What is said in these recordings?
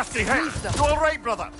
nasty hit! You alright, brother?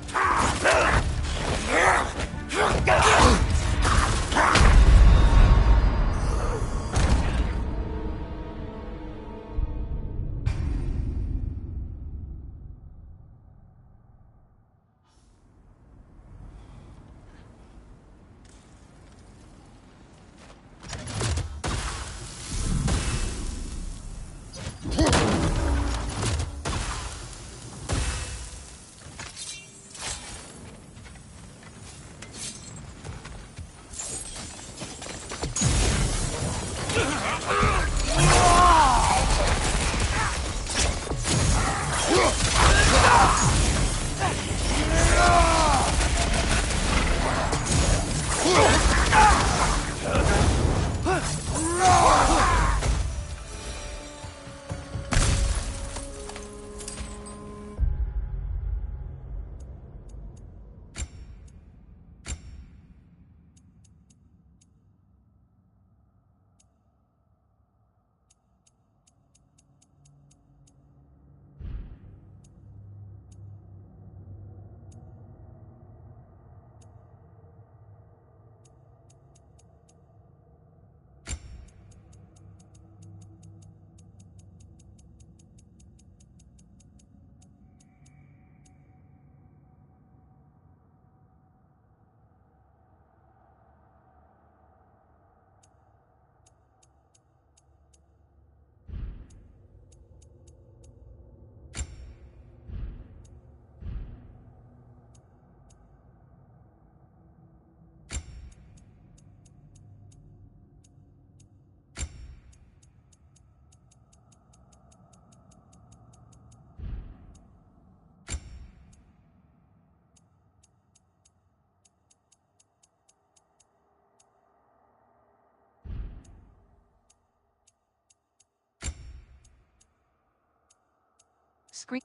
Screen.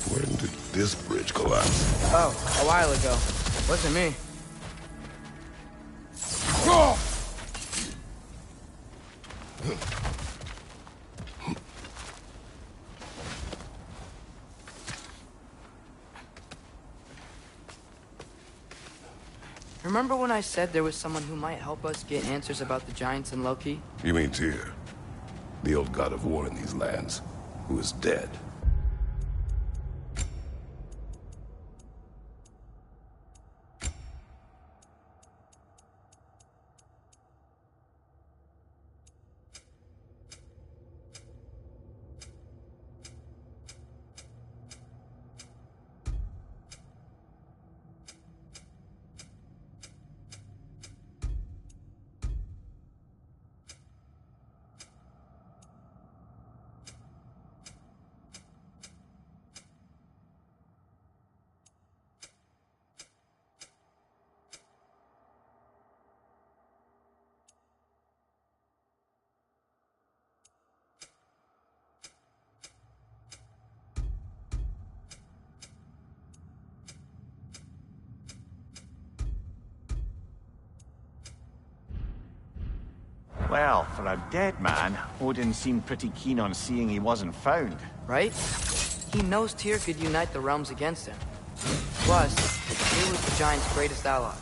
When did this bridge collapse? Oh, a while ago. Wasn't me. Remember when I said there was someone who might help us get answers about the giants and Loki? You mean Tyr, the old god of war in these lands, who is dead? Well, for a dead man, Odin seemed pretty keen on seeing he wasn't found. Right? He knows Tyr could unite the realms against him. Plus, he was the Giants' greatest ally.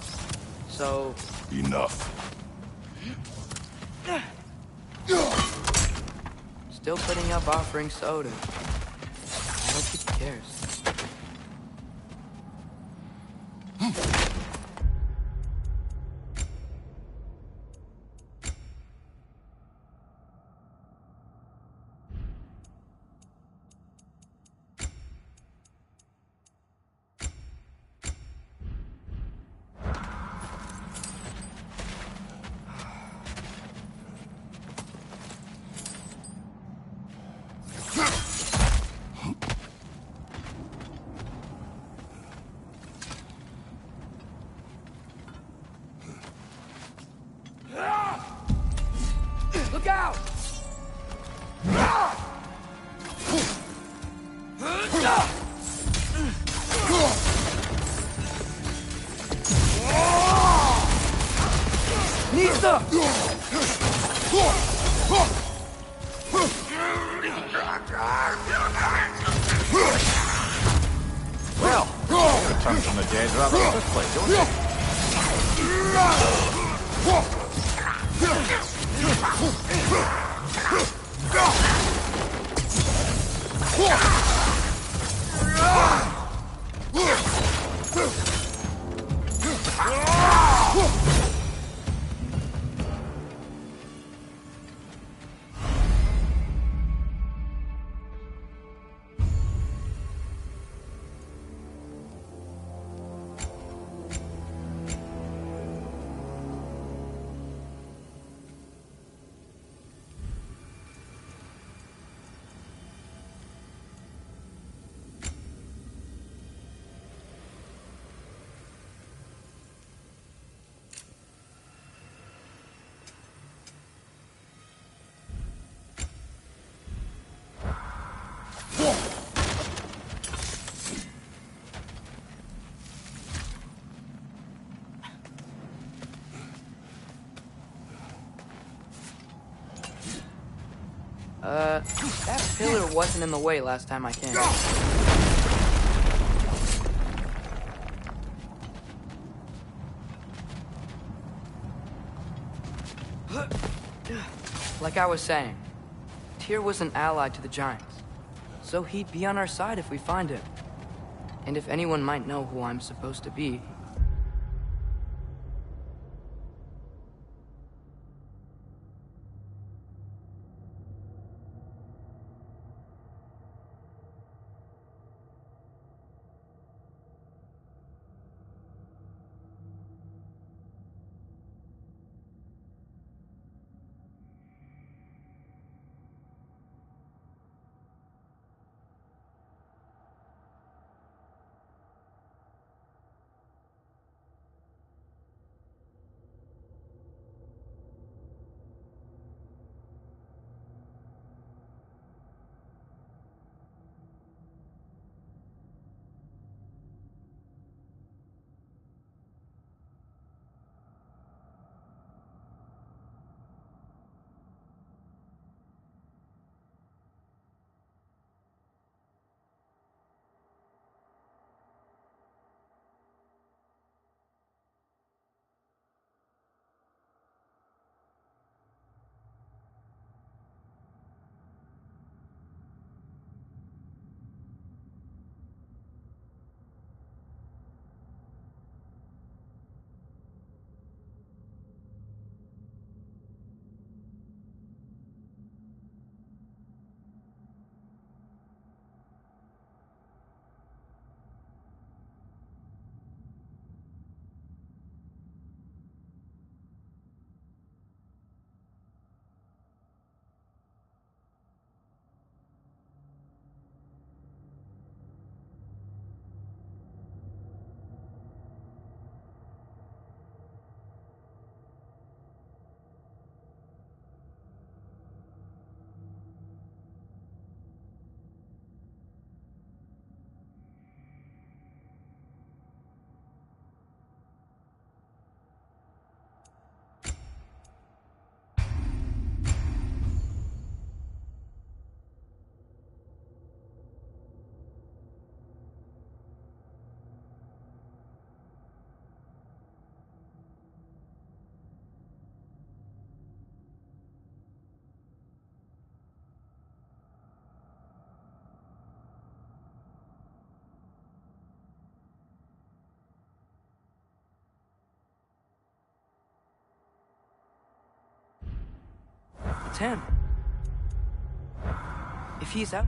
So... Enough. Still putting up offering soda. I don't think he cares. Look out! Nista! Well, you returned from the dead rather quickly, don't you? That pillar wasn't in the way last time I came. Like I was saying, Tyr was an ally to the Giants, so he'd be on our side if we find him. And if anyone might know who I'm supposed to be, him. If he's out...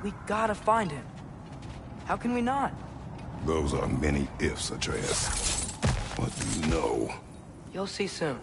We gotta find him. How can we not? Those are many ifs, Atreus. What do you know? You'll see soon.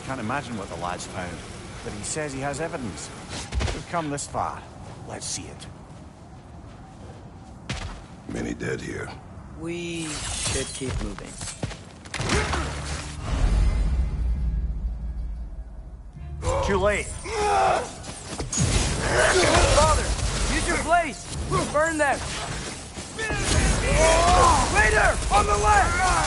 Can't imagine what the lad's found, but he says he has evidence. We've come this far. Let's see it. Many dead here. We should keep moving. Too late. Father, use your blaze. Burn them. Later, on the left.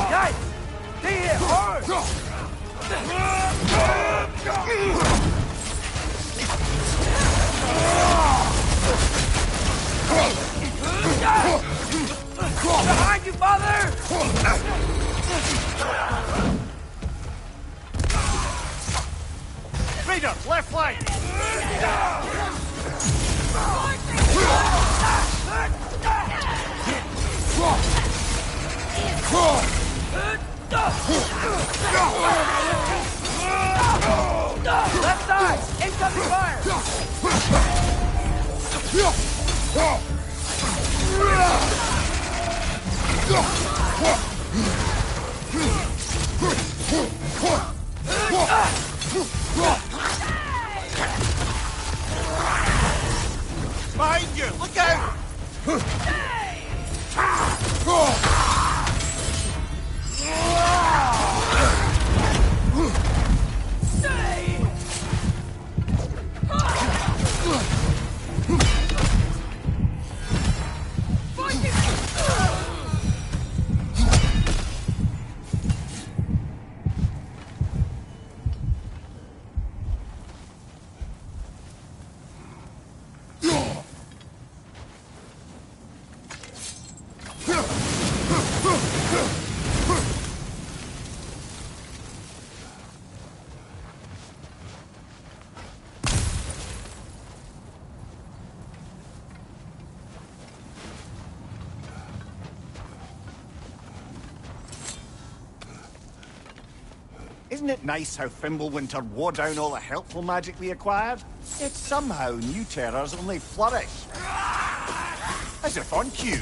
Guys, stay here. Behind you, father! Raider, left flank! Left side! Incoming fire! Behind you! Look out! Isn't it nice how Fimbulwinter wore down all the helpful magic we acquired? Yet somehow new terrors only flourish. As if on cue.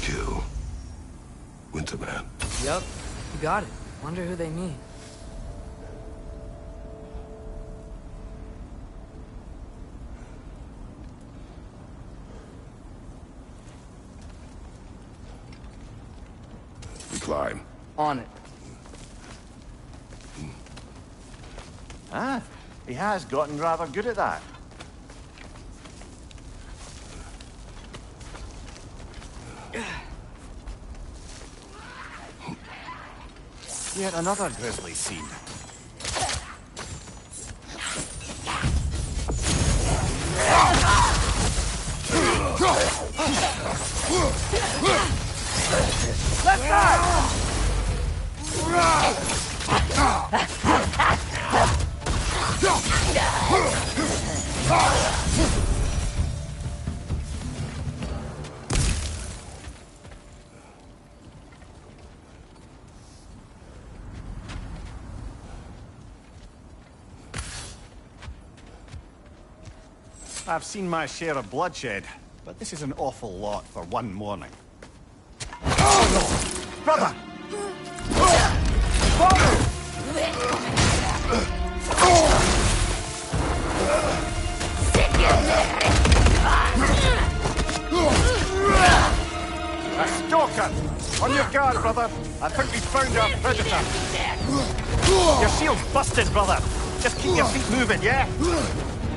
Kill Winterman. Yup, you got it. Wonder who they mean. We climb. On it. Ah, he has gotten rather good at that. Yet another grisly scene. Left side! I've seen my share of bloodshed, but this is an awful lot for one morning. Oh no! Brother! A stalker! On your guard, brother! I think we found our predator! Your shield's busted, brother! Just keep your feet moving, yeah?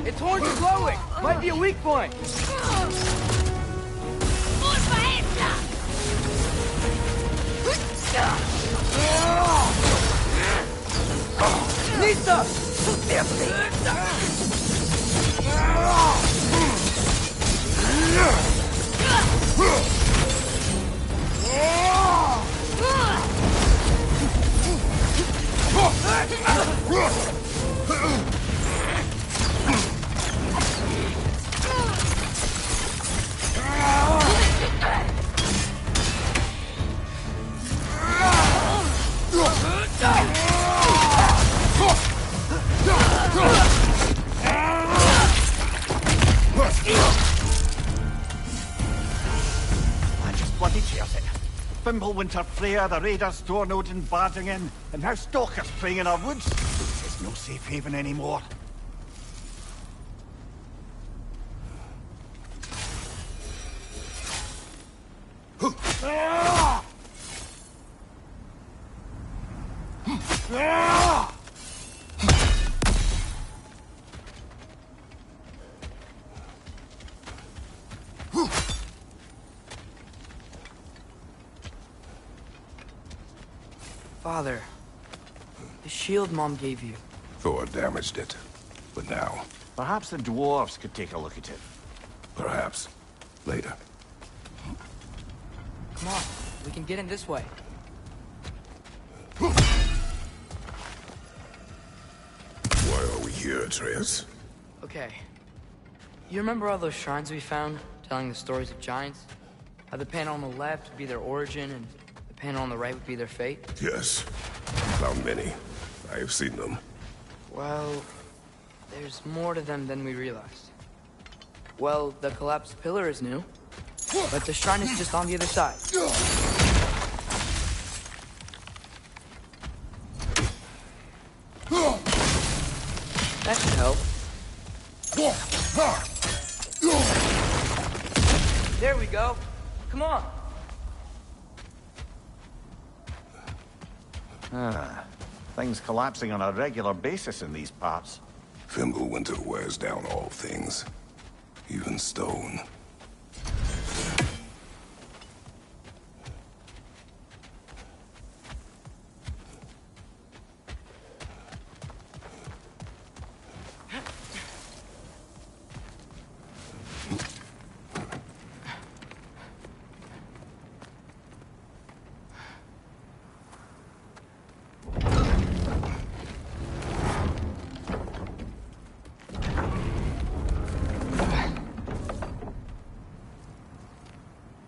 Its horns are glowing! Might be a weak point! Lisa! I just bloody cheers it. Fimbulwinter Freya, the raiders, Stornodin barging in, and now stalkers preying in our woods. It's no safe haven anymore. Father, the shield Mom gave you. Thor damaged it. But now, Perhaps the dwarves could take a look at it. perhaps, later. Come on, we can get in this way. Why are we here, Atreus? Okay. You remember all those shrines we found, telling the stories of giants? How the panel on the left would be their origin, and the panel on the right would be their fate? Yes. Found many. I have seen them. Well, there's more to them than we realized. Well, the collapsed pillar is new, but the shrine is just on the other side. That should help. There we go. Come on. Things collapsing on a regular basis in these parts. Fimbulwinter wears down all things. Even stone.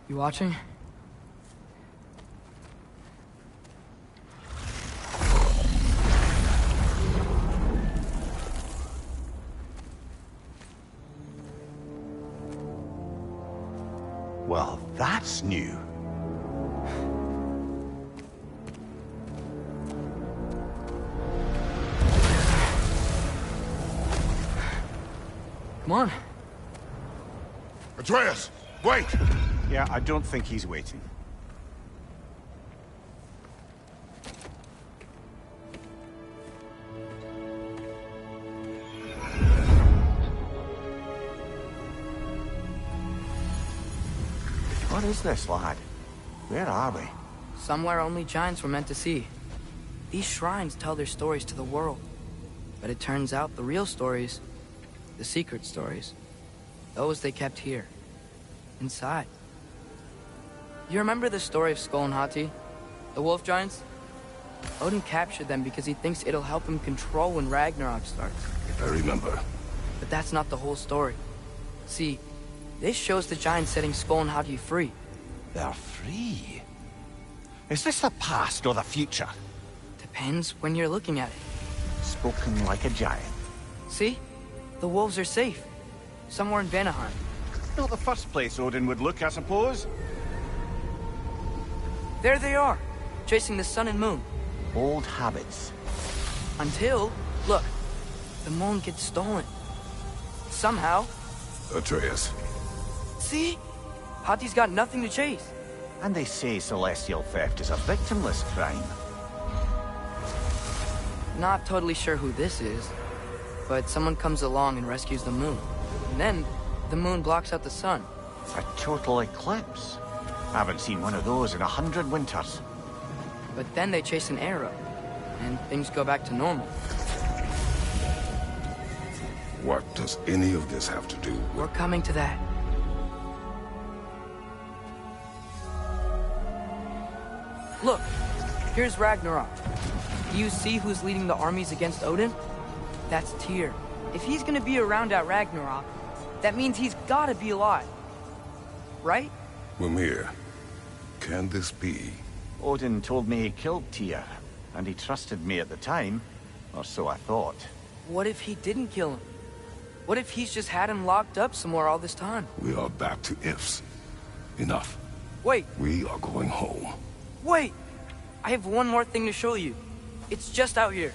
You watching? Well, that's new. Come on. Atreus! Wait! Yeah, I don't think he's waiting. What is this, lad? Where are we? Somewhere only giants were meant to see. These shrines tell their stories to the world. But it turns out the real stories, the secret stories, those they kept here, inside. You remember the story of Skull and Hati? The wolf giants? Odin captured them because he thinks it'll help him control when Ragnarok starts. I remember. But that's not the whole story. See, this shows the giants setting Skull and Hati free. They're free. Is this the past or the future? Depends when you're looking at it. Spoken like a giant. See? The wolves are safe. Somewhere in Vanaheim. Not the first place Odin would look, I suppose. There they are, chasing the sun and moon. Old habits. Until, look, the moon gets stolen. Somehow. Atreus. See? Hati's got nothing to chase. And they say celestial theft is a victimless crime. Not totally sure who this is, but someone comes along and rescues the moon. And then, the moon blocks out the sun. A total eclipse. Haven't seen one of those in 100 winters. But then they chase an arrow, and things go back to normal. What does any of this have to do with... We're coming to that. Look, here's Ragnarok. Do you see who's leading the armies against Odin? That's Tyr. If he's gonna be around at Ragnarok, that means he's gotta be alive. Right? Mimir, can this be? Odin told me he killed Tyr, and he trusted me at the time, or so I thought. What if he didn't kill him? What if he's just had him locked up somewhere all this time? We are back to ifs. Enough. Wait, We are going home. wait! I have one more thing to show you. It's just out here.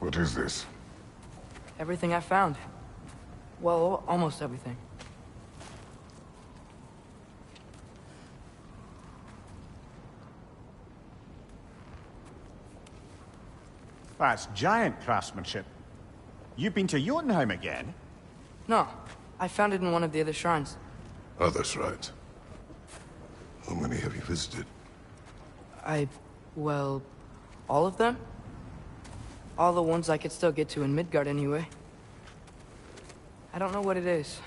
What is this? Everything I found. Well, almost everything. That's giant craftsmanship. You've been to Jotunheim again? No, I found it in one of the other shrines. Other shrines? How many have you visited? Well, all of them? All the ones I could still get to in Midgard anyway. I don't know what it is,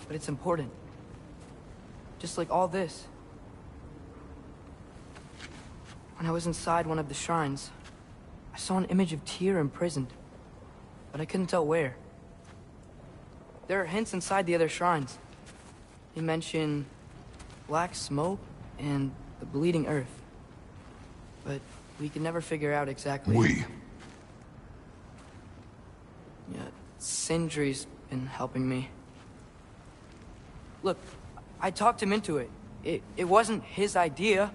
but it's important. Just like all this. When I was inside one of the shrines, I saw an image of Tyr imprisoned, but I couldn't tell where. There are hints inside the other shrines. They mention black smoke and the bleeding earth. But we could never figure out exactly... We? Yeah, Sindri's been helping me. Look, I talked him into it. It wasn't his idea.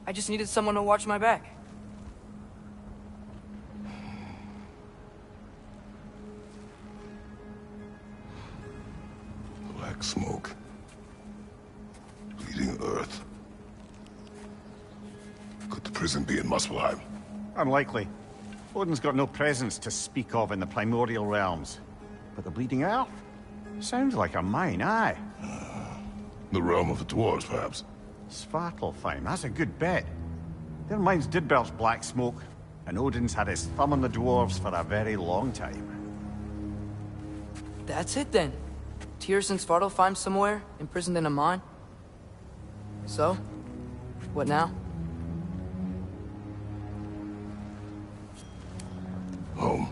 I just needed someone to watch my back. Black smoke. Bleeding earth. Could the prison be in Muspelheim? Unlikely. Odin's got no presence to speak of in the primordial realms. But the Bleeding Earth? Sounds like a mine, aye. The realm of the dwarves, perhaps? Svartalfheim, that's a good bet. Their mines did belch black smoke, and Odin's had his thumb on the dwarves for a very long time. That's it then. Tyr's in Svartalfheim somewhere, imprisoned in a mine. So, what now? Home.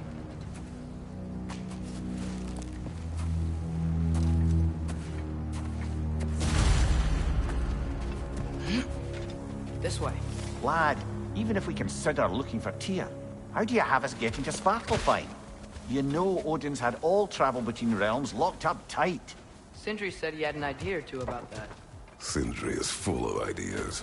This way. Lad, even if we consider looking for Tyr, how do you have us getting to Svartalfheim? You know Odin's had all travel between realms locked up tight. Sindri said he had an idea or two about that. Sindri is full of ideas.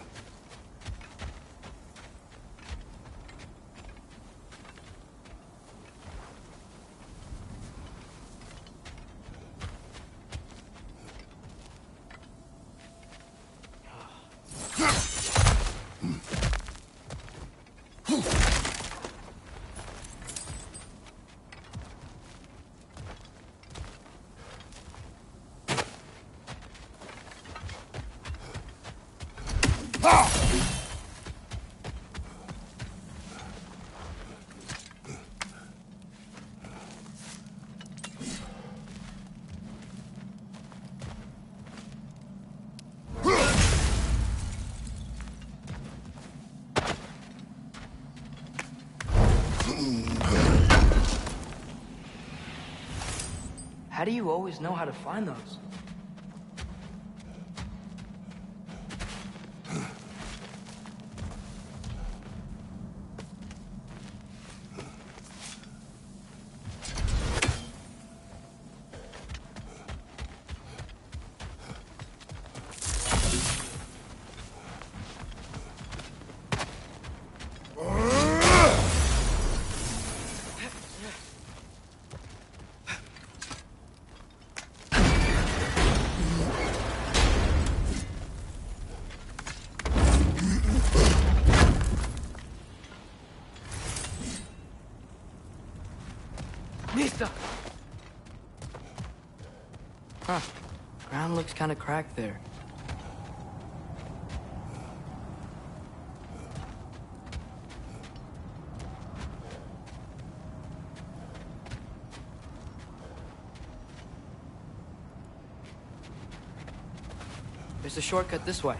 How do you always know how to find those? Huh. Ground looks kind of cracked there. There's a shortcut this way.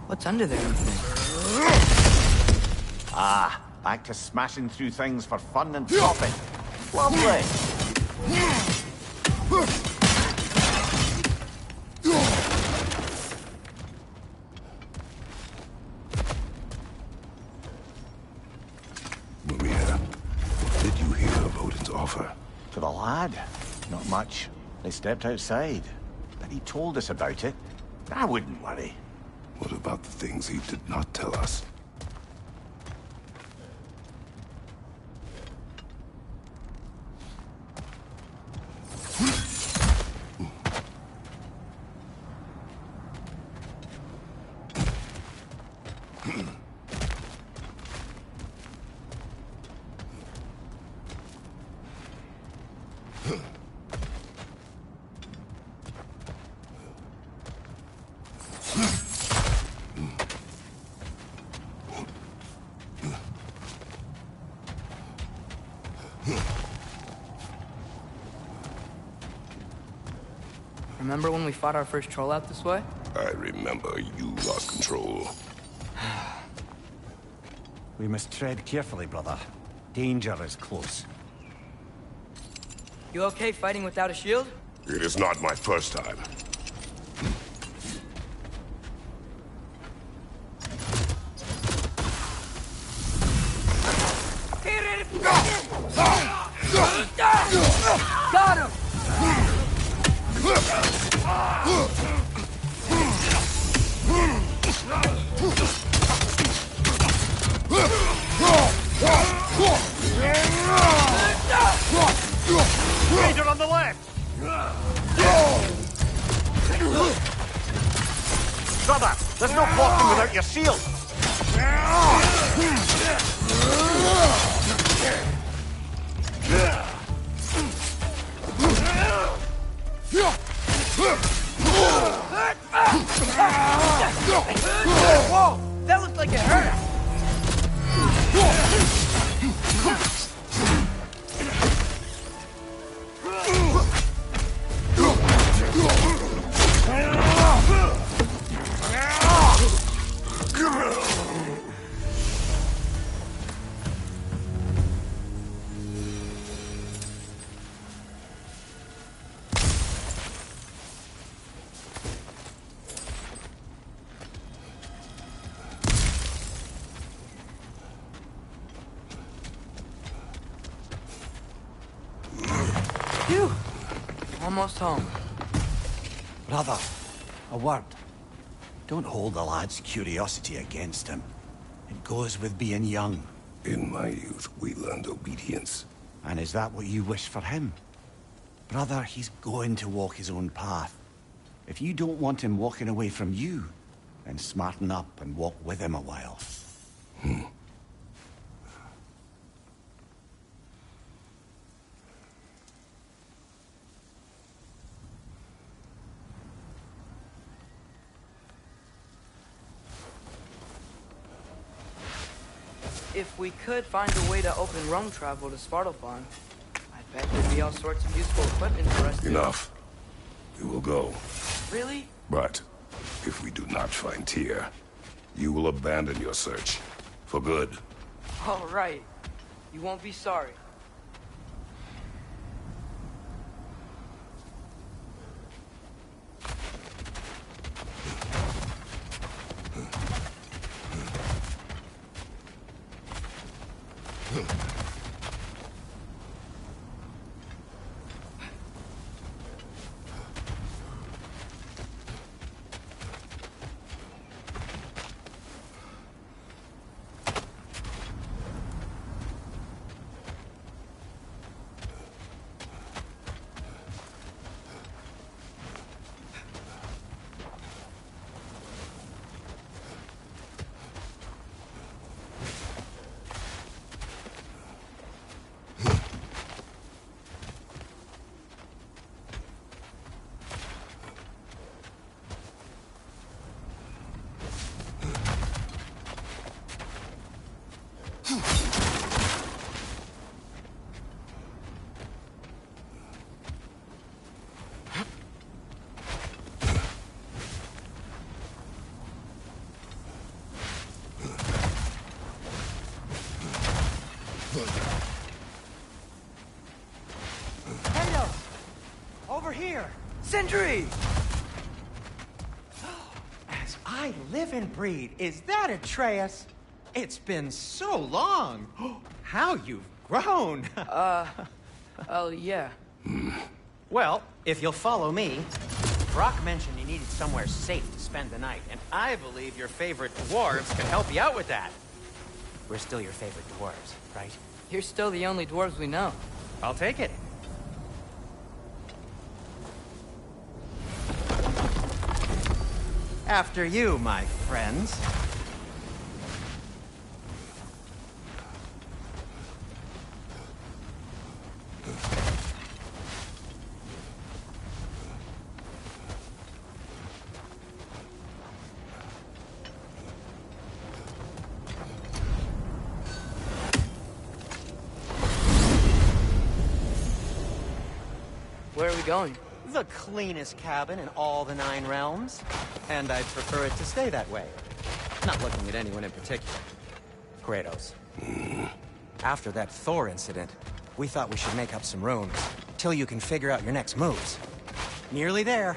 What's under there, you think? Ah, back to smashing through things for fun and profit. Lovely. Maria, what did you hear of Odin's lad. Not much. They stepped outside. But he told us about it. I wouldn't worry. What about the things he did not tell us? Remember when we fought our first troll out this way? I remember you lost control. We must tread carefully, brother. Danger is close. You okay fighting without a shield? It is not my first time. Got him! Raider on the left! Brother, there's no blocking without your shield! Whoa! That looked like it hurt! Phew! Almost home. Brother, a word. Don't hold the lad's curiosity against him. It goes with being young. In my youth, we learned obedience. And is that what you wish for him? Brother, he's going to walk his own path. If you don't want him walking away from you, then smarten up and walk with him a while. If we could find a way to open roam travel to Svartalfheim, I bet there'd be all sorts of useful equipment for us to... Enough. We will go. Really? But if we do not find Tyr, you will abandon your search. For good. All right. You won't be sorry. Kratos! Over here! Sentry! As I live and breathe, is that Atreus? It's been so long! How you've grown! Oh, yeah. Well, if you'll follow me, Brock mentioned you needed somewhere safe to spend the night, and I believe your favorite dwarves can help you out with that. We're still your favorite dwarves, right? You're still the only dwarves we know. I'll take it. After you, my friends. Where are we going? The cleanest cabin in all the 9 realms. And I'd prefer it to stay that way. Not looking at anyone in particular. Kratos. After that Thor incident, we thought we should make up some rooms, till you can figure out your next moves. Nearly there.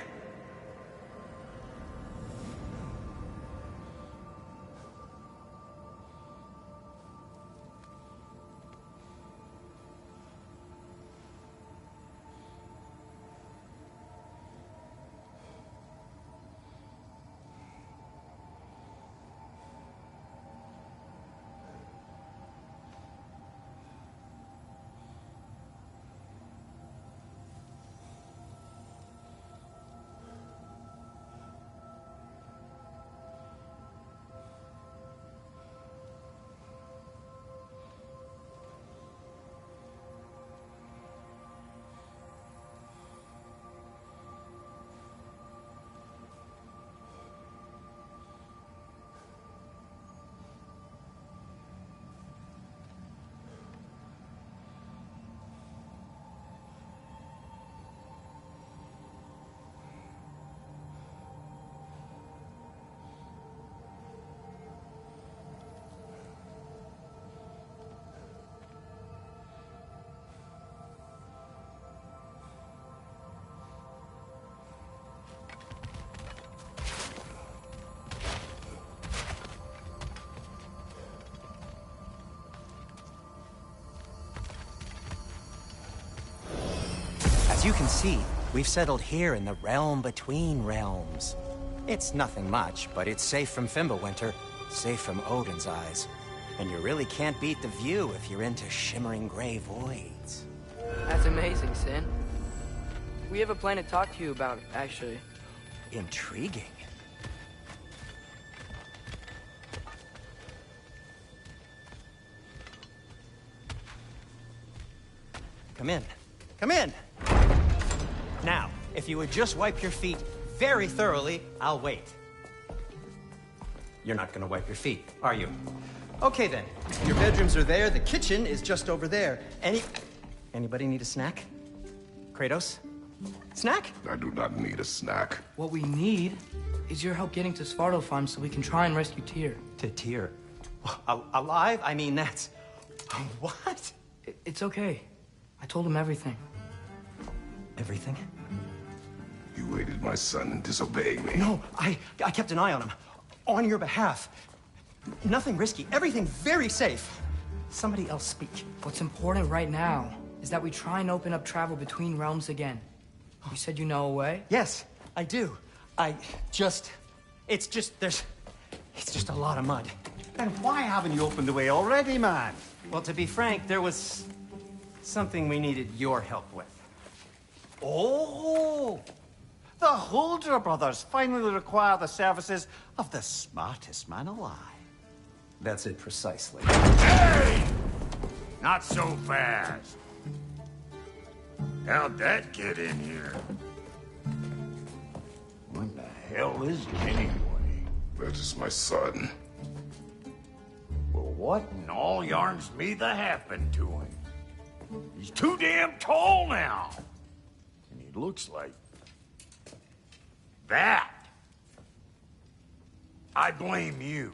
As you can see, we've settled here in the realm between realms. It's nothing much, but it's safe from Fimbulwinter, safe from Odin's eyes. And you really can't beat the view if you're into shimmering gray voids. That's amazing, Sin. We have a plan to talk to you about, actually. Intriguing. Come in. Come in! Now, if you would just wipe your feet very thoroughly, I'll wait. You're not gonna wipe your feet, are you? Okay then. Your bedrooms are there, the kitchen is just over there. Anybody need a snack? Kratos? Snack? I do not need a snack. What we need is your help getting to Svartalfheim so we can try and rescue Tyr. To Tyr? Alive? I mean, that's... What? It's okay. I told him everything. Everything? You aided my son in disobeying me. No, I kept an eye on him. On your behalf. Nothing risky. Everything very safe. Somebody else speak. What's important right now is that we try and open up travel between realms again. You said you know a way? Yes, I do. It's just a lot of mud. Then why haven't you opened the way already, man? Well, to be frank, there was something we needed your help with. Oh! The Holder brothers finally require the services of the smartest man alive. That's it precisely. Hey! Not so fast. How'd that get in here? What the hell is it anyway? That is my son. Well, what in all yarns me the happened to him? He's too damn tall now. And he looks like... that. I blame you.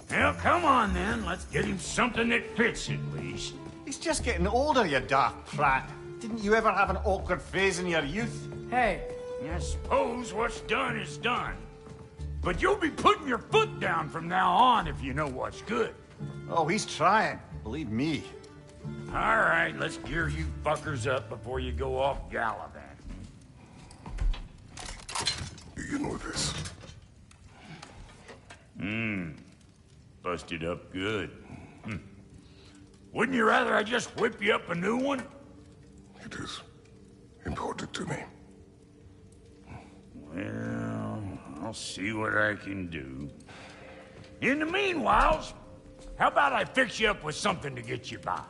Well, come on then. Let's get him something that fits at least. He's just getting older, you daft prat. Didn't you ever have an awkward phase in your youth? Hey, I suppose what's done is done. But you'll be putting your foot down from now on if you know what's good. Oh, he's trying. Believe me. All right, let's gear you fuckers up before you go off gallivanting. Begin with this. Busted up good. Wouldn't you rather I just whip you up a new one? It is important to me. Well, I'll see what I can do. In the meanwhile, how about I fix you up with something to get you by?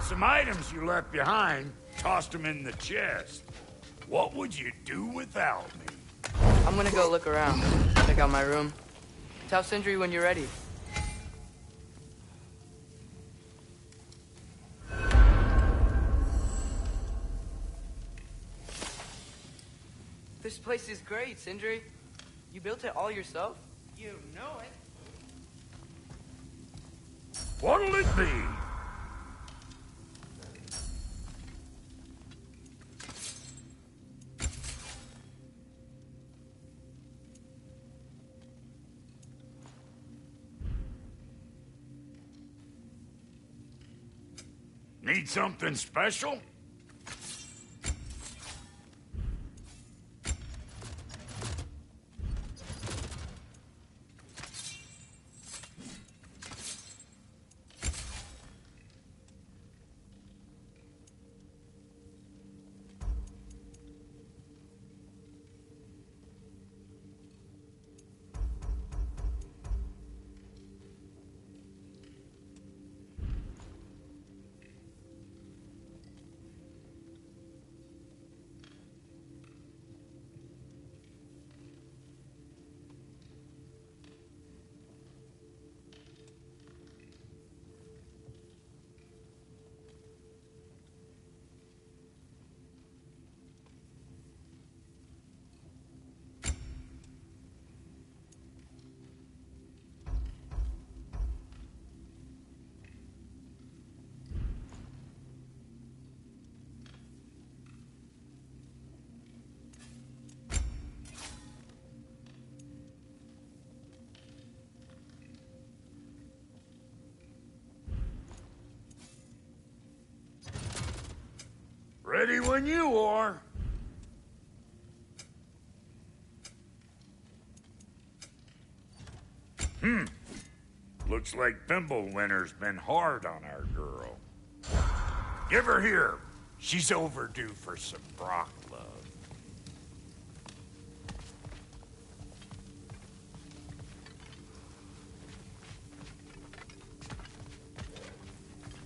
found some items you left behind, tossed them in the chest. What would you do without me? I'm gonna go look around. Check out my room. Tell Sindri when you're ready. This place is great, Sindri. You built it all yourself? You know it. What'll it be? Need something special? Ready when you are. Looks like Winter's been hard on our girl. Give her here. She's overdue for some Brock love.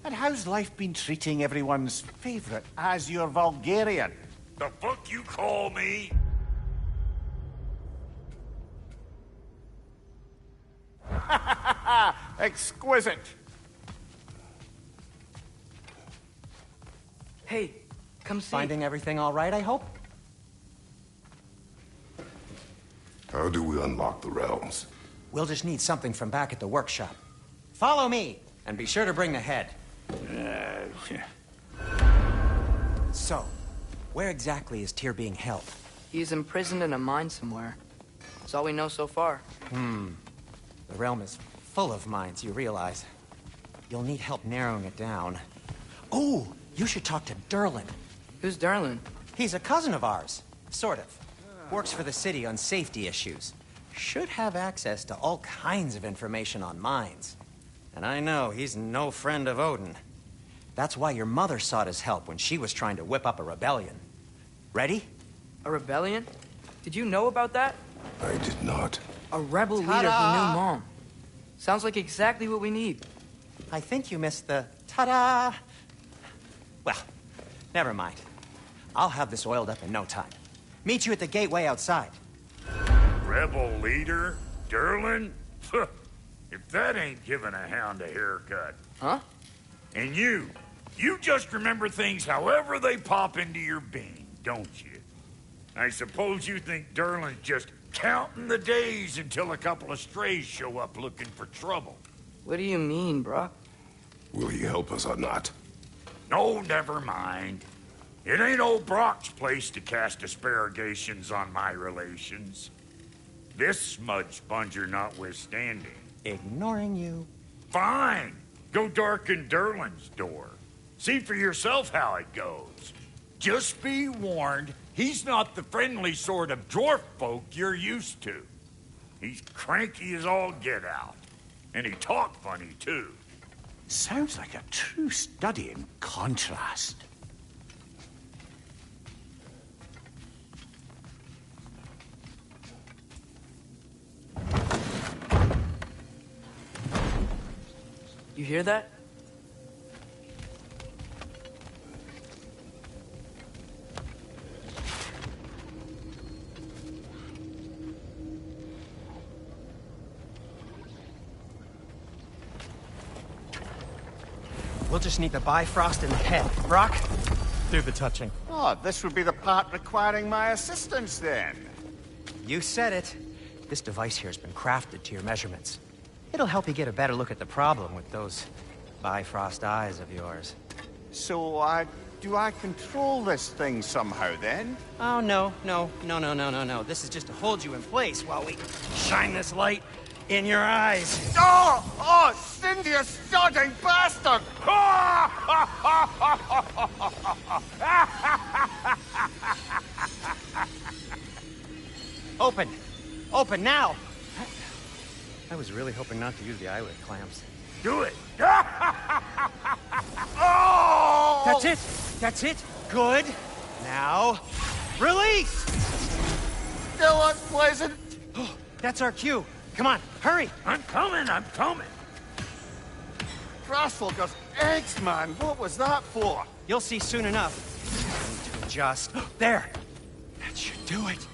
And how's life been treating everyone's favorite Azure Vulgarian? The fuck you call me? Exquisite. Hey, come see. Finding everything all right, I hope? How do we unlock the realms? We'll just need something from back at the workshop. Follow me, and be sure to bring the head. So, where exactly is Tyr being held? He's imprisoned in a mine somewhere. That's all we know so far. The realm is full of mines, you realize. You'll need help narrowing it down. Oh, you should talk to Derlin. Who's Darlin? He's a cousin of ours. Sort of. Works for the city on safety issues. Should have access to all kinds of information on mines. And I know he's no friend of Odin. That's why your mother sought his help when she was trying to whip up a rebellion. Ready? A rebellion? Did you know about that? I did not. A rebel leader who knew Mom. Sounds like exactly what we need. I think you missed the ta-da. Well, never mind. I'll have this oiled up in no time. Meet you at the gateway outside. Rebel leader? Derlin? If that ain't giving a hound a haircut. Huh? And you just remember things however they pop into your being, don't you? I suppose you think Derlin's just counting the days until a couple of strays show up looking for trouble. What do you mean, Brock? Will he help us or not? No, never mind. It ain't old Brock's place to cast asparagations on my relations. This smudge sponger notwithstanding. Ignoring you. Fine. Go darken Derlin's door. See for yourself how it goes. Just be warned, he's not the friendly sort of dwarf folk you're used to. He's cranky as all get out. And he talk funny, too. Sounds like a true study in contrast. You hear that? We'll just need the Bifrost in the head. Brock, do the touching. Oh, this would be the part requiring my assistance, then. You said it. This device here has been crafted to your measurements. It'll help you get a better look at the problem with those Bifrost eyes of yours. So, do I control this thing somehow, then? Oh, no. This is just to hold you in place while we shine this light in your eyes. Oh, Cindy, you sodding bastard! Open! Open now! I was really hoping not to use the eyelid clamps. Do it! Oh! That's it! That's it! Good! Now, release! Still unpleasant. That's our cue. Come on, hurry! I'm coming! Grassfolker's eggs, man. What was that for? You'll see soon enough. I need to adjust. There! That should do it.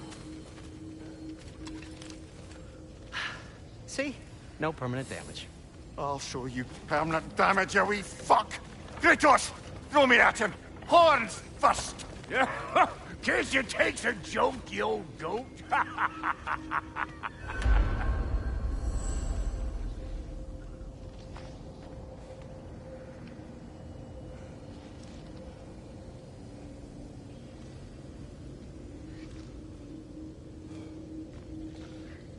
See? No permanent damage. I'll show you permanent damage, you wee fuck. Kratos, throw me at him. Horns first. Yeah, case you takes a joke, you old goat.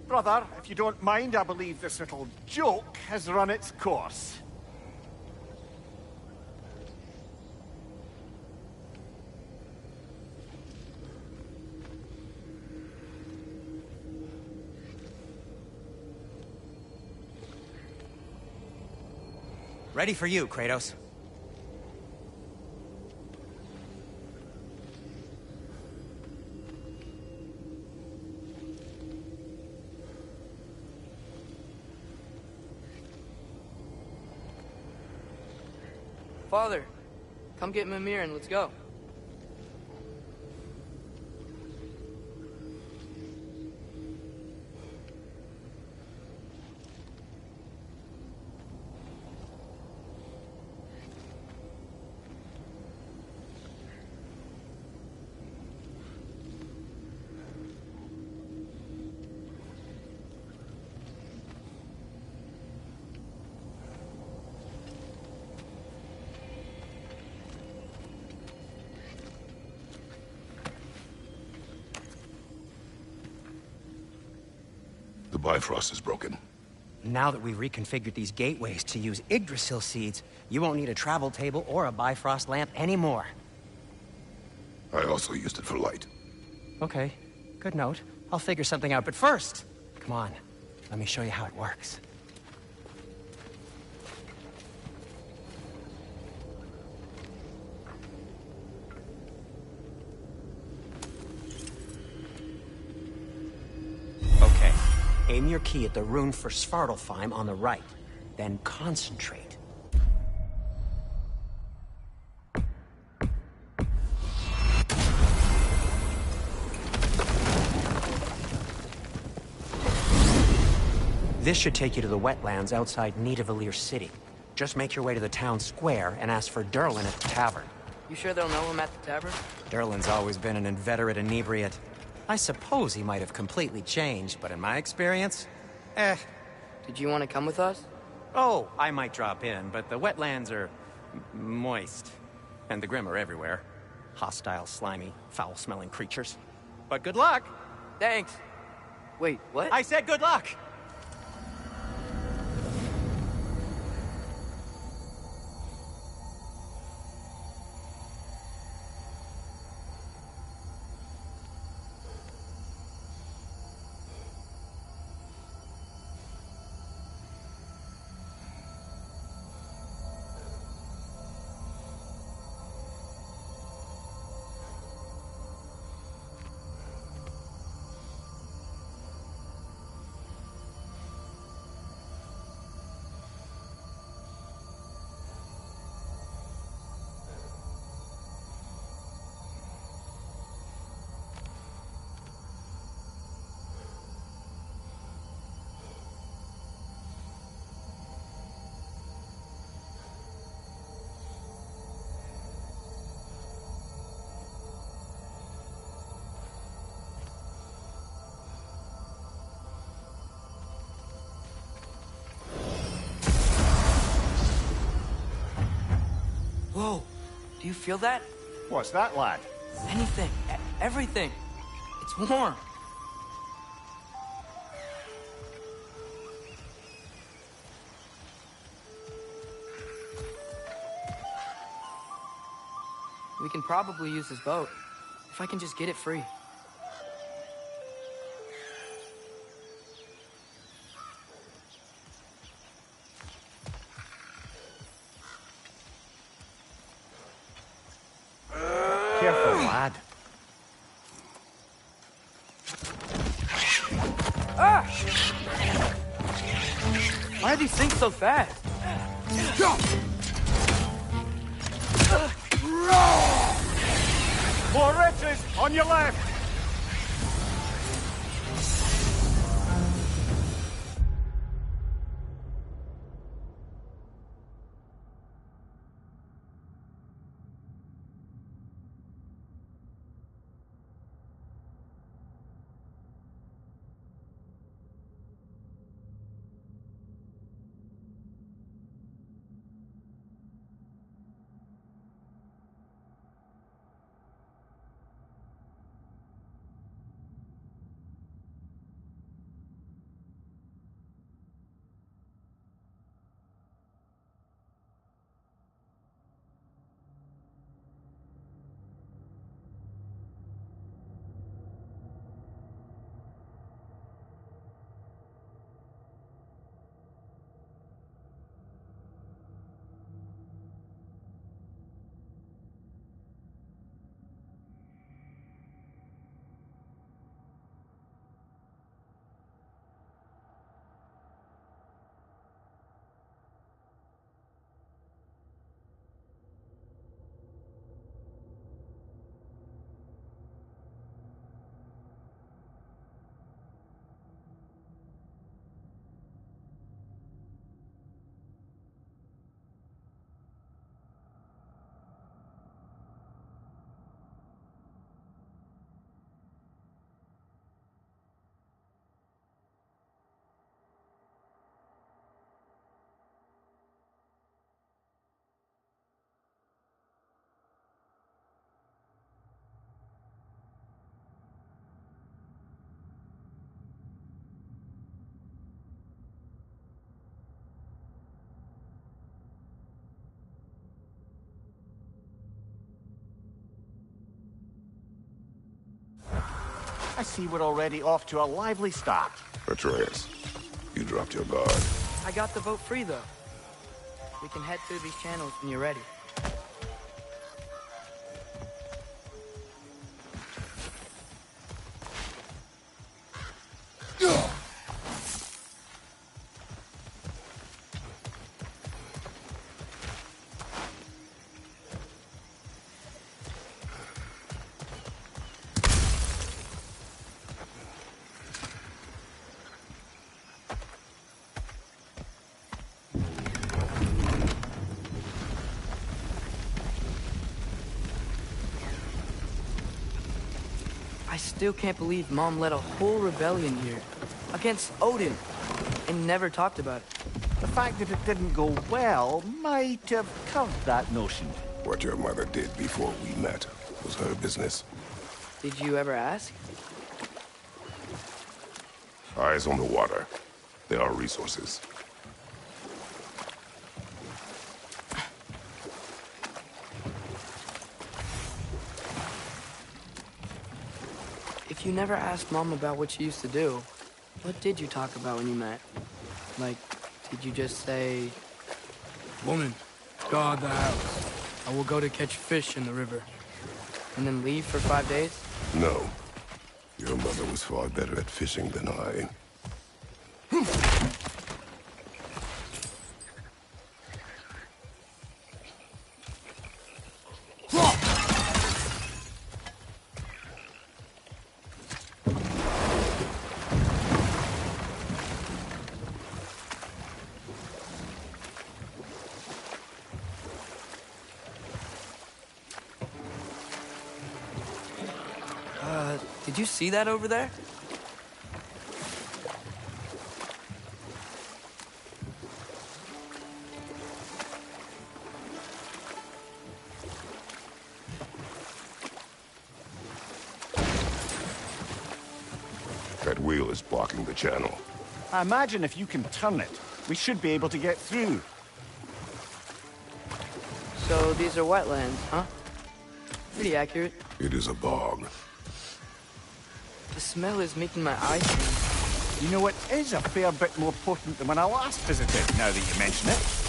Brother, if you don't mind, I believe this little joke has run its course. Ready for you, Kratos. Father, come get Mimir and let's go. The Bifrost is broken. Now that we've reconfigured these gateways to use Yggdrasil seeds, you won't need a travel table or a Bifrost lamp anymore. I also used it for light. Okay, good note. I'll figure something out, but first, come on, let me show you how it works. Okay, aim your key at the rune for Svartalfheim on the right, then concentrate. This should take you to the wetlands outside Nidavellir City. Just make your way to the town square and ask for Durlin at the tavern. You sure they'll know him at the tavern? Durlin's always been an inveterate inebriate. I suppose he might have completely changed, but in my experience, Did you want to come with us? Oh, I might drop in, but the wetlands are moist. And the Grim are everywhere. Hostile, slimy, foul-smelling creatures. But good luck! Thanks. Wait, what? I said good luck! Whoa, do you feel that? What's that, lad? Anything, everything. It's warm. We can probably use this boat, if I can just get it free. Careful, lad. Ah! Why are these things so fast? More wretches on your left! I see we're already off to a lively start. Atreus, you dropped your guard. I got the boat free, though. We can head through these channels when you're ready. I still can't believe Mom led a whole rebellion here against Odin and never talked about it. The fact that it didn't go well might have curved that notion. What your mother did before we met was her business. Did you ever ask? Eyes on the water. There are resources. If you never asked Mom about what she used to do, what did you talk about when you met? Like, did you just say... Woman, guard the house. I will go to catch fish in the river. And then leave for 5 days? No. Your mother was far better at fishing than I. Did you see that over there? wheel is blocking the channel. I imagine if you can turn it, we should be able to get through. So these are wetlands, huh? Pretty accurate. It is a bog. The smell is making my eyes sting. You know, it is a fair bit more potent than when I last visited, now that you mention it.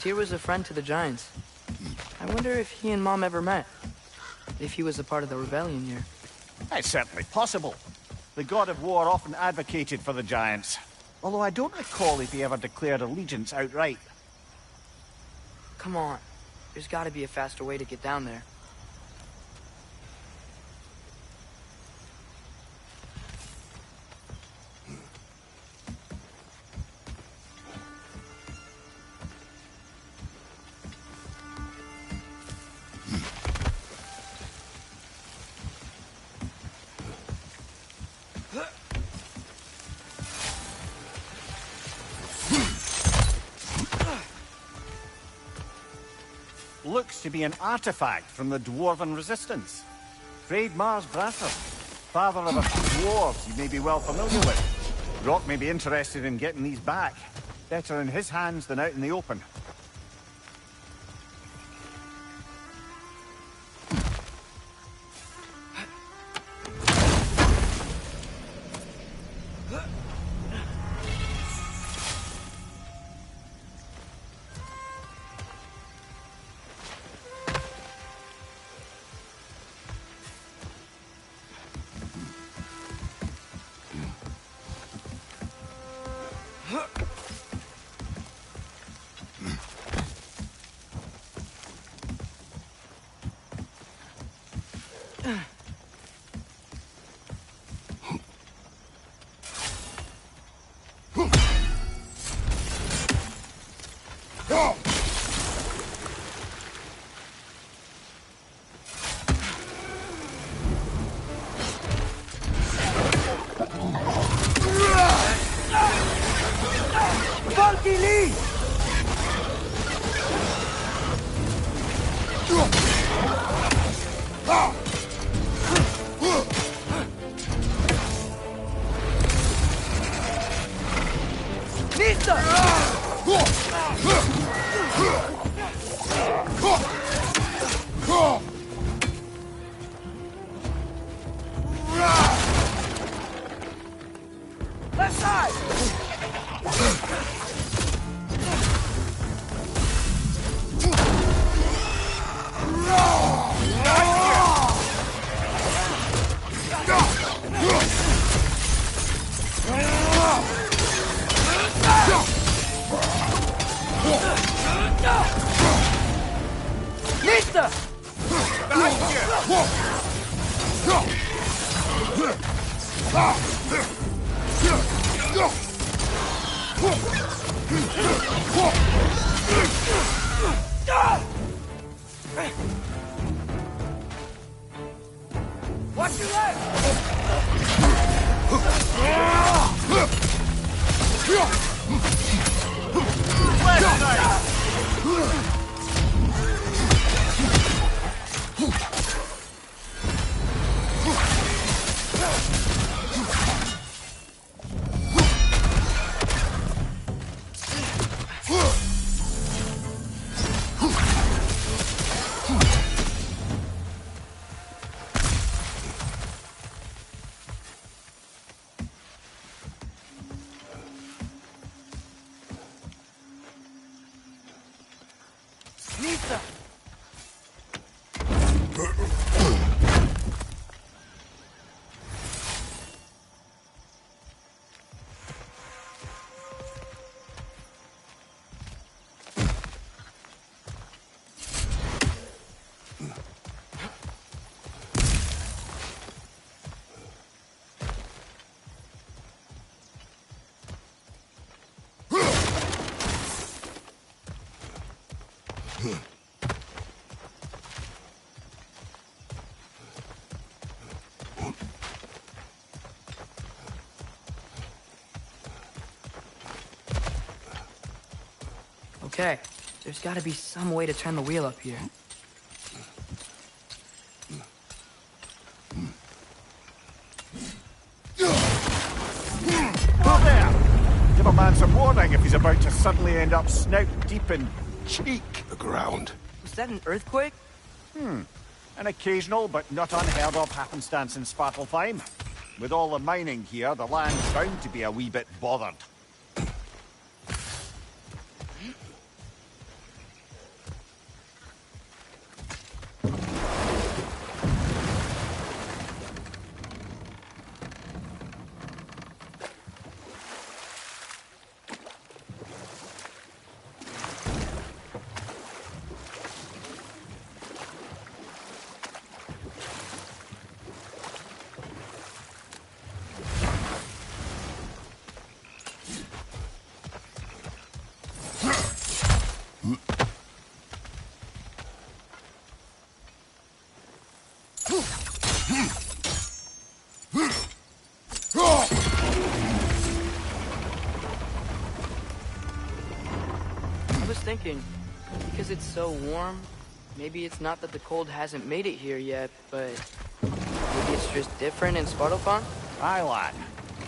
Tyr was a friend to the Giants. I wonder if he and Mom ever met. If he was a part of the rebellion here. It's certainly possible. The god of war often advocated for the Giants. Although I don't recall if he ever declared allegiance outright. Come on. There's gotta be a faster way to get down there. Looks to be an artifact from the Dwarven Resistance. Freyd Mars Brasser, father of a few dwarves you may be well familiar with. Rock may be interested in getting these back. Better in his hands than out in the open. Watch your left! Left side! Okay, there's gotta be some way to turn the wheel up here. Oh, there! Give a man some warning if he's about to suddenly end up snout deep in cheek. The ground. Was that an earthquake? An occasional but not unheard of happenstance in Svartalfheim. With all the mining here, the land's bound to be a wee bit bothered. I was thinking, because it's so warm, maybe it's not that the cold hasn't made it here yet, but maybe it's just different in Svartalfheim? Aye, lad.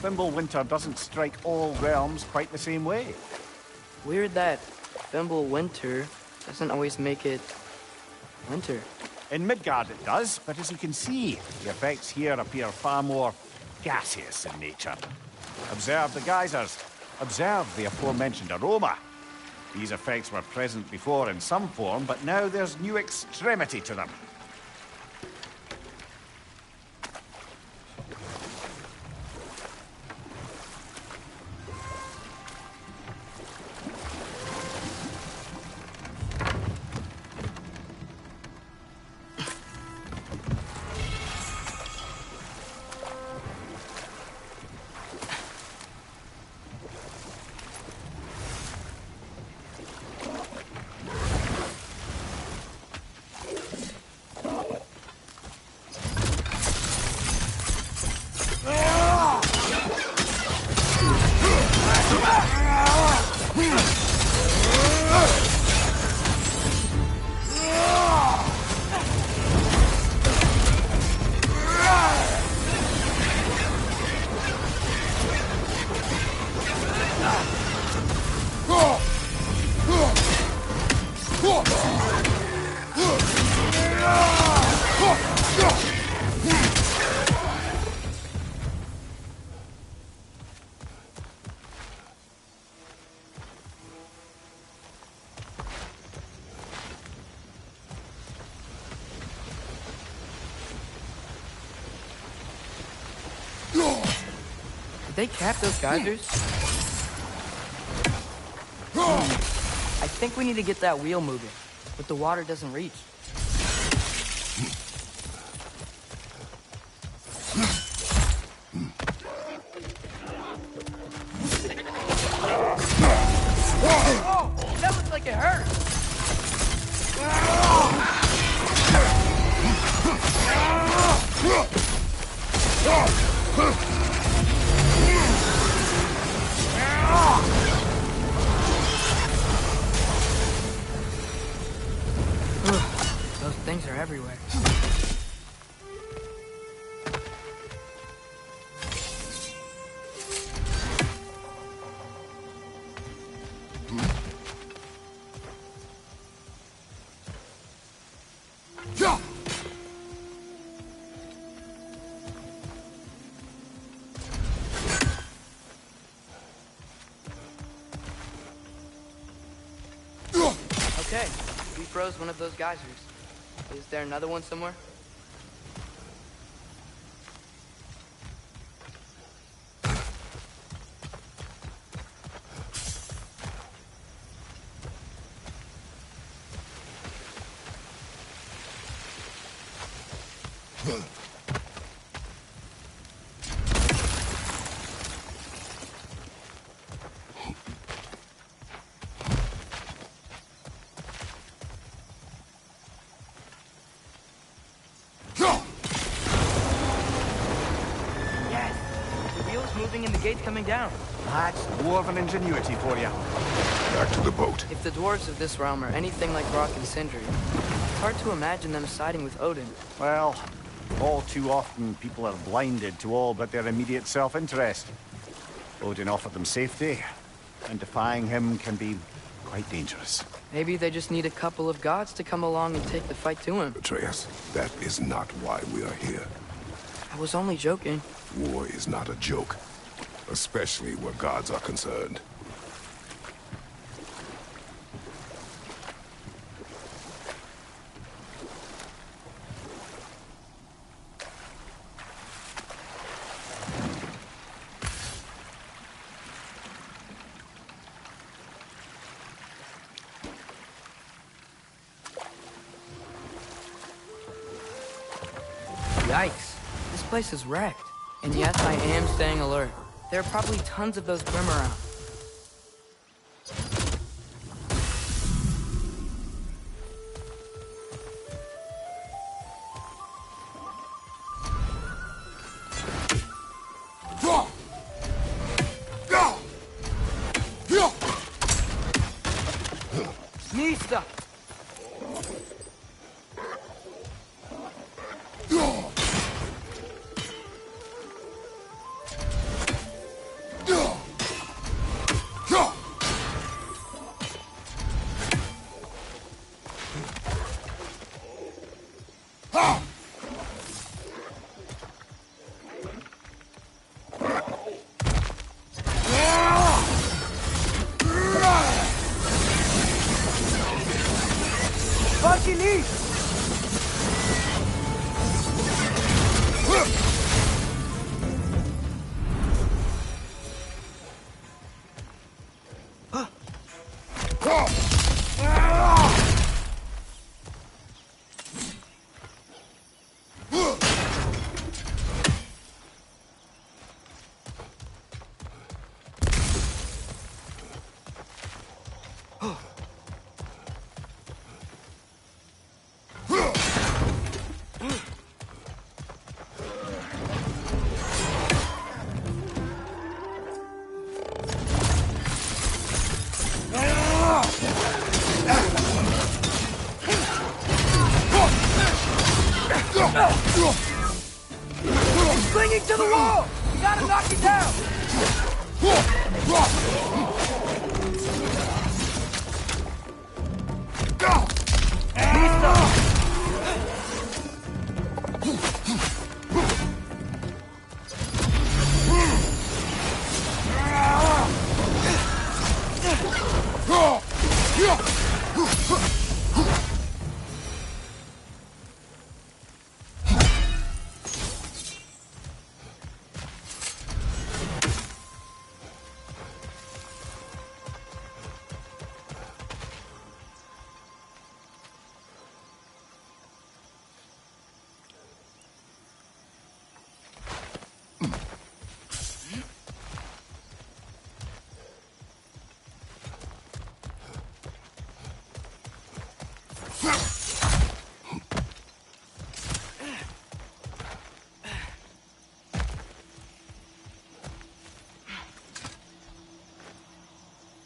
Thimble winter doesn't strike all realms quite the same way. Weird that Thimble winter doesn't always make it winter. In Midgard it does, but as you can see, the effects here appear far more gaseous in nature. Observe the geysers. Observe the aforementioned aroma. These effects were present before in some form, but now there's new extremity to them. Did they cap those geysers? I think we need to get that wheel moving, but the water doesn't reach. Oh, that looks like it hurt. Those things are everywhere. Okay, we froze one of those geysers. Is there another one somewhere? moving and the gate's coming down. That's dwarven ingenuity for you. Back to the boat. If the dwarves of this realm are anything like Rock and Sindri, it's hard to imagine them siding with Odin. Well, all too often people are blinded to all but their immediate self-interest. Odin offered them safety, and defying him can be quite dangerous. Maybe they just need a couple of gods to come along and take the fight to him. Atreus, that is not why we are here. I was only joking. War is not a joke, especially where gods are concerned. Yikes. This place is wrecked. And yet I am staying alert. There are probably tons of those Grim around. Nista! He's clinging to the wall! You gotta knock it down!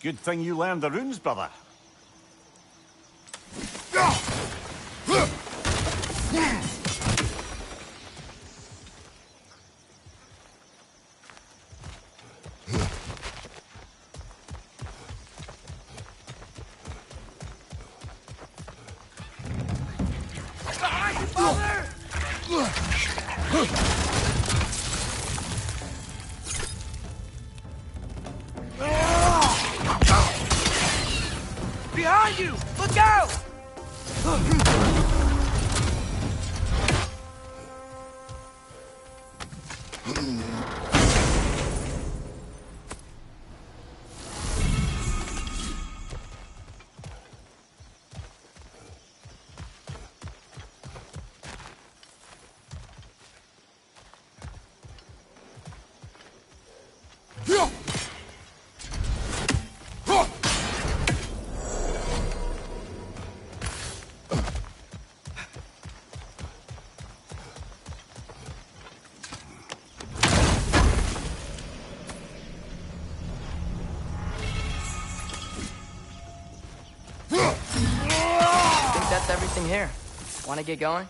Good thing you learned the runes, brother. Behind you! Look out! that's everything here. Want to get going?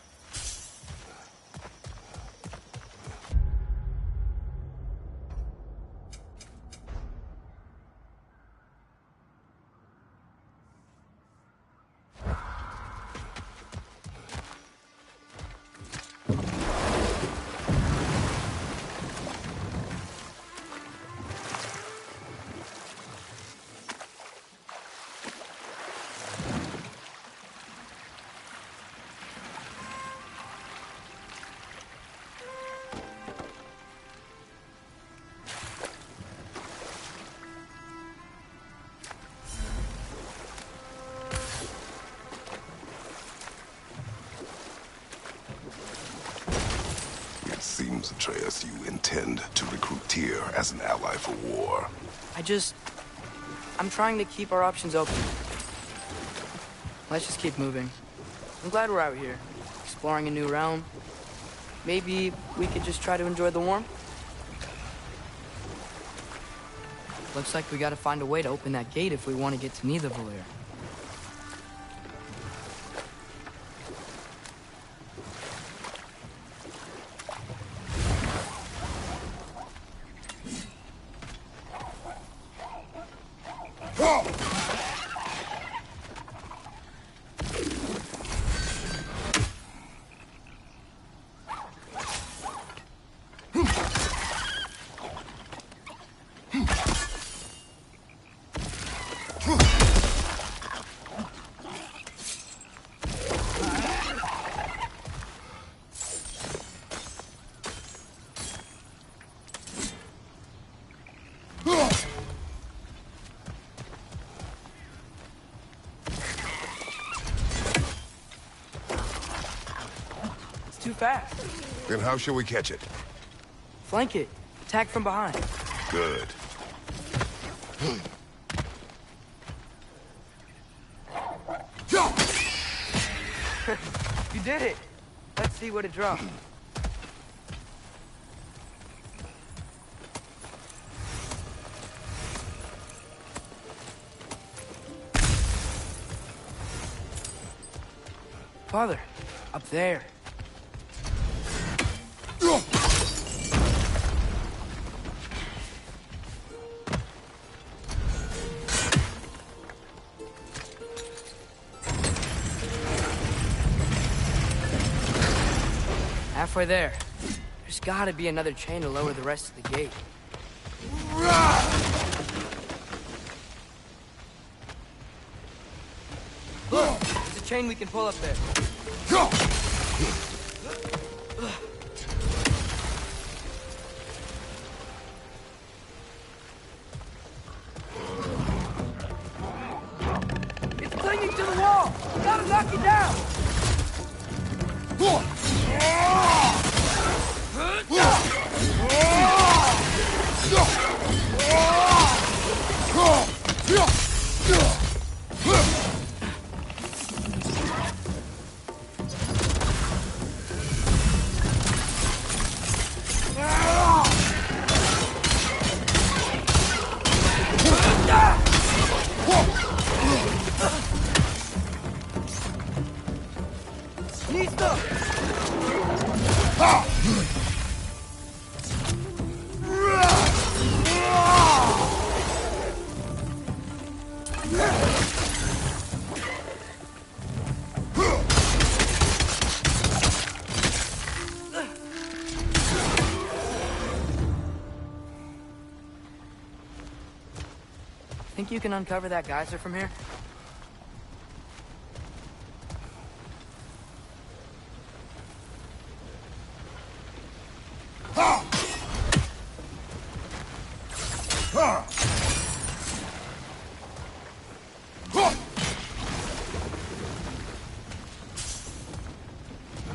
Seems, Atreus, you intend to recruit Tyr as an ally for war. I'm trying to keep our options open. Let's just keep moving. I'm glad we're out here, exploring a new realm. Maybe we could just try to enjoy the warmth? Looks like we gotta find a way to open that gate if we want to get to Nidavellir. Too fast. Then how shall we catch it? Flank it. Attack from behind. Good. You did it. Let's see what it dropped. Father, up there. Halfway there. There's gotta be another chain to lower the rest of the gate. Look! There's a chain we can pull up there. It's clinging to the wall! Gotta knock it down! Think you can uncover that geyser from here?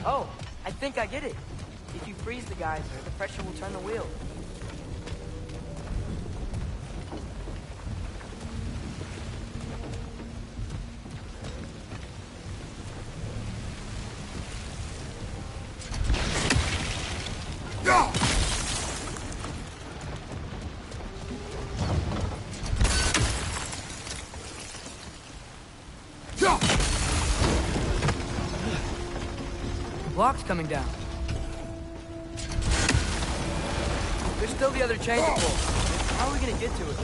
Oh, I think I get it. If you freeze the geyser, the pressure will turn the wheel. block's coming down. There's still the other chain to pull. How are we gonna get to it?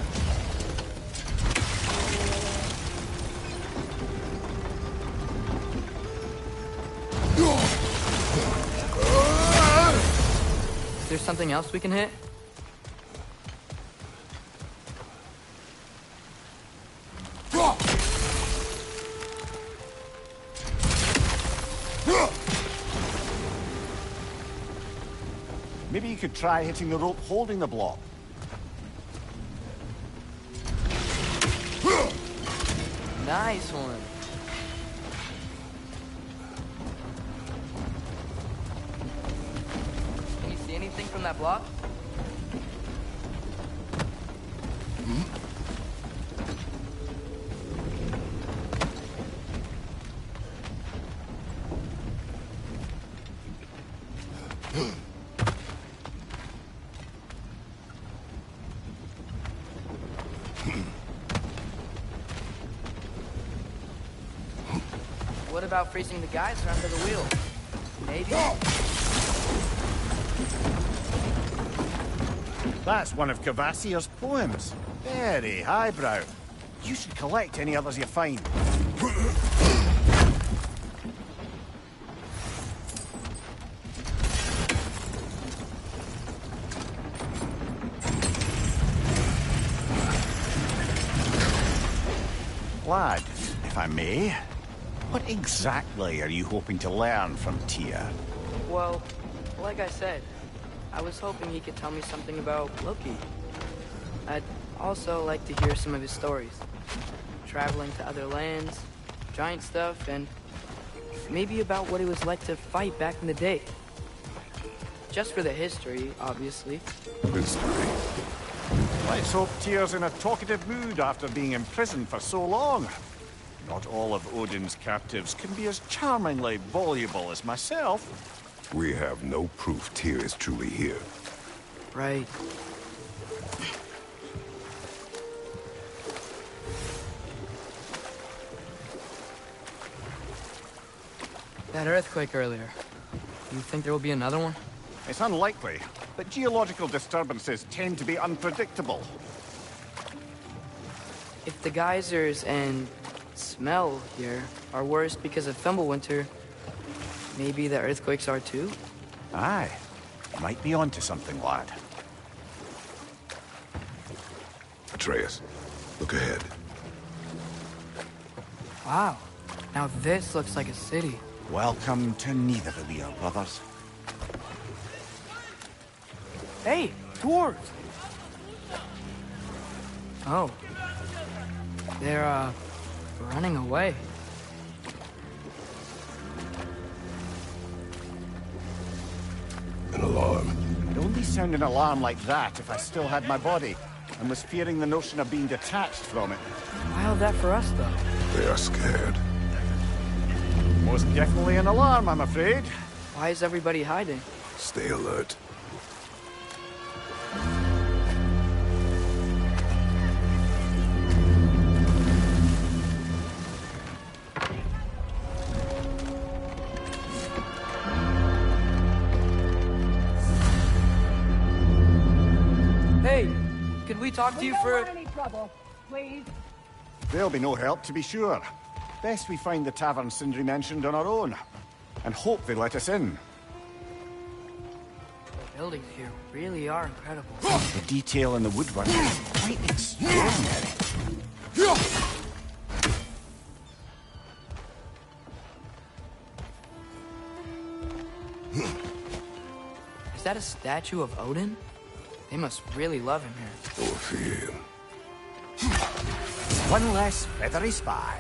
Is there something else we can hit? Maybe you could try hitting the rope holding the block. Nice one. Can you see anything from that block? What about freezing the geyser under the wheel? Maybe? That's one of Cavassier's poems. Very highbrow. You should collect any others you find. Lad, if I may, what exactly are you hoping to learn from Tyr? Well, like I said, I was hoping he could tell me something about Loki. I'd also like to hear some of his stories. Traveling to other lands, giant stuff, and maybe about what it was like to fight back in the day. Just for the history, obviously. History. Let's hope Tyr's in a talkative mood after being imprisoned for so long. Not all of Odin's captives can be as charmingly voluble as myself. We have no proof Tyr is truly here. Right. That earthquake earlier. You think there will be another one? It's unlikely, but geological disturbances tend to be unpredictable. If the geysers and smell here are worse because of Fimbulwinter, maybe the earthquakes are too? Aye. Might be onto something, lad. Atreus, look ahead. Wow. Now this looks like a city. Welcome to Nidavellir, brothers. Hey, dwarves! Oh. They're, running away. An alarm. It'd only sound an alarm like that if I still had my body, and was fearing the notion of being detached from it. Wild that for us, though. They are scared. Most definitely an alarm, I'm afraid. Why is everybody hiding? Stay alert. Hey, could we talk to you for... We don't want any trouble, please. There'll be no help, to be sure. Best we find the tavern Sindri mentioned on our own, and hope they let us in. The buildings here really are incredible. The detail in the woodwork is quite extraordinary. Is that a statue of Odin? They must really love him here. Or fear him. One less feathery spy.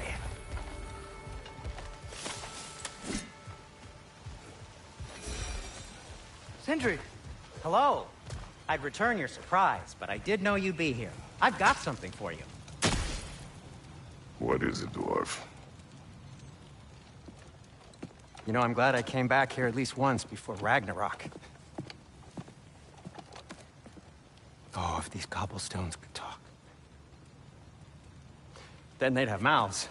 Sindri! Hello. I'd return your surprise, but I did know you'd be here. I've got something for you. What is it, dwarf? You know, I'm glad I came back here at least once before Ragnarok. Oh, if these cobblestones could talk. Then they'd have mouths.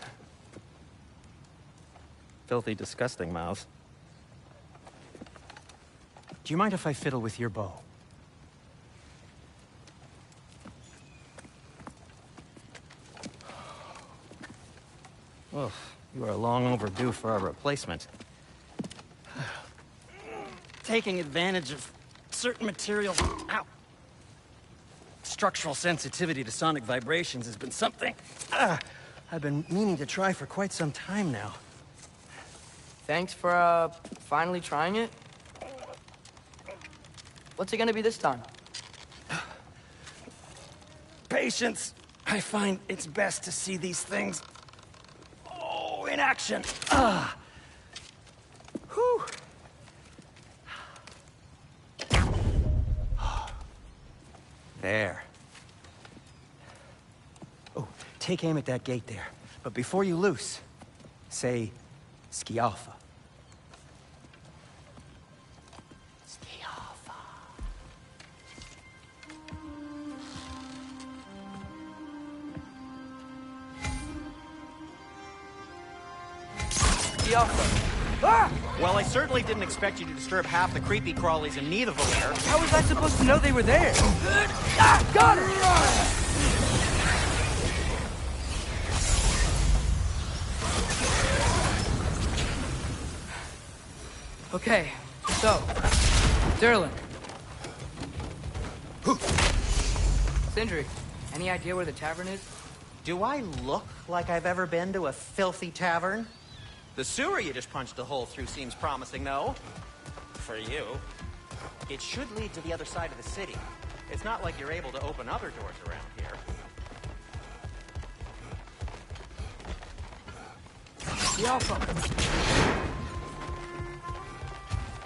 Filthy, disgusting mouths. Do you mind if I fiddle with your bow? Oh, you are long overdue for a replacement. Taking advantage of certain materials. Ow! Structural sensitivity to sonic vibrations has been something I've been meaning to try for quite some time now. Thanks for, finally trying it. What's it gonna be this time? Patience. I find it's best to see these things, in action. Whew. There. Oh, take aim at that gate there. But before you loose, say, Ski Alpha. Ski Alpha. Ski Alpha. Ah! Well, I certainly didn't expect you to disturb half the creepy crawlies in Nidavellir. How was I supposed to know they were there? Ah, got it! Okay, so, Durlin. Sindri, any idea where the tavern is? Do I look like I've ever been to a filthy tavern? The sewer you just punched a hole through seems promising, though. For you. It should lead to the other side of the city. It's not like you're able to open other doors around here.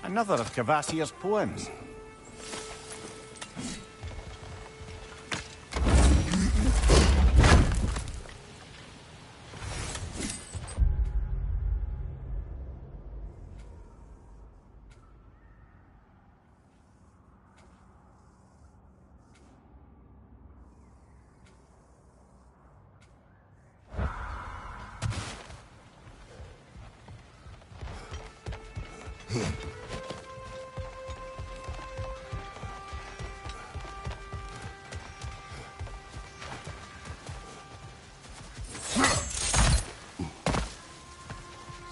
Another of Kvasir's poems.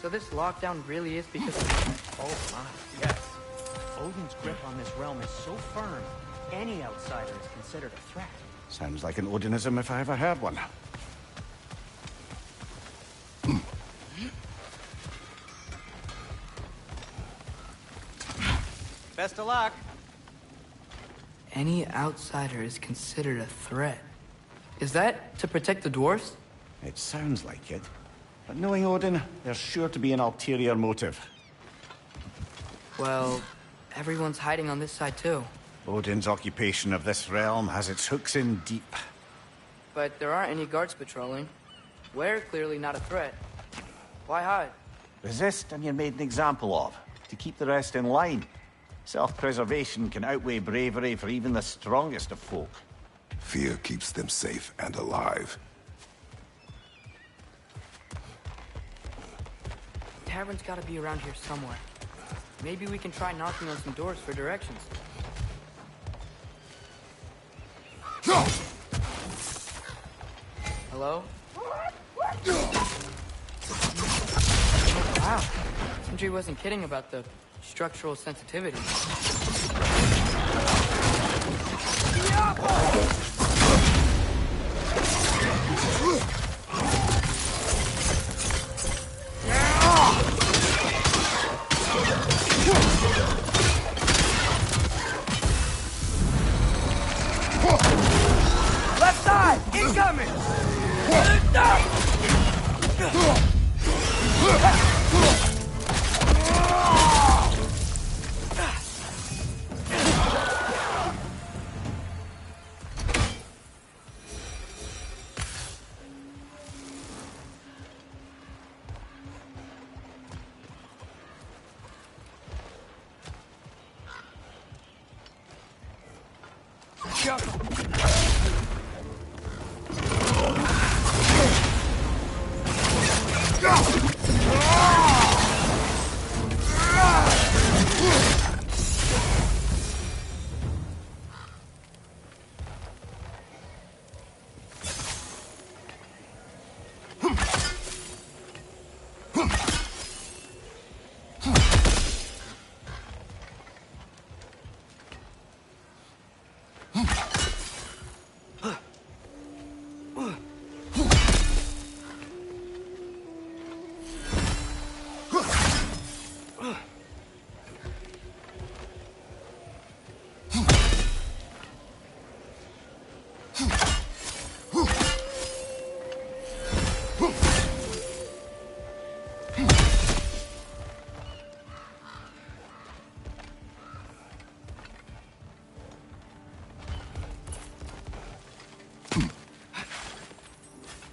So this lockdown really is because of... Oh my, yes. Odin's grip on this realm is so firm, any outsider is considered a threat. Sounds like an Odinism if I ever heard one. Best of luck. Any outsider is considered a threat. Is that to protect the dwarfs? It sounds like it. But knowing Odin, there's sure to be an ulterior motive. Well, everyone's hiding on this side too. Odin's occupation of this realm has its hooks in deep. But there aren't any guards patrolling. We're clearly not a threat. Why hide? Resist and you're made an example of, to keep the rest in line. Self-preservation can outweigh bravery for even the strongest of folk. Fear keeps them safe and alive. Tavern's gotta be around here somewhere. Maybe we can try knocking on some doors for directions. Hello? Wow. Sindri wasn't kidding about the structural sensitivity. Left side! Incoming!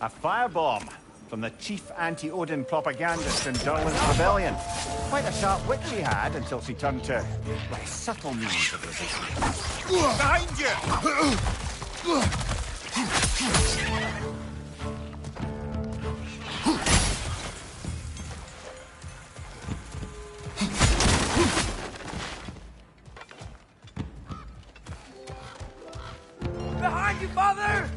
A firebomb from the chief anti-Odin propagandist in Durlin's rebellion. Quite a sharp wit she had until she turned to less subtle means of resistance. Behind you! Behind you, father!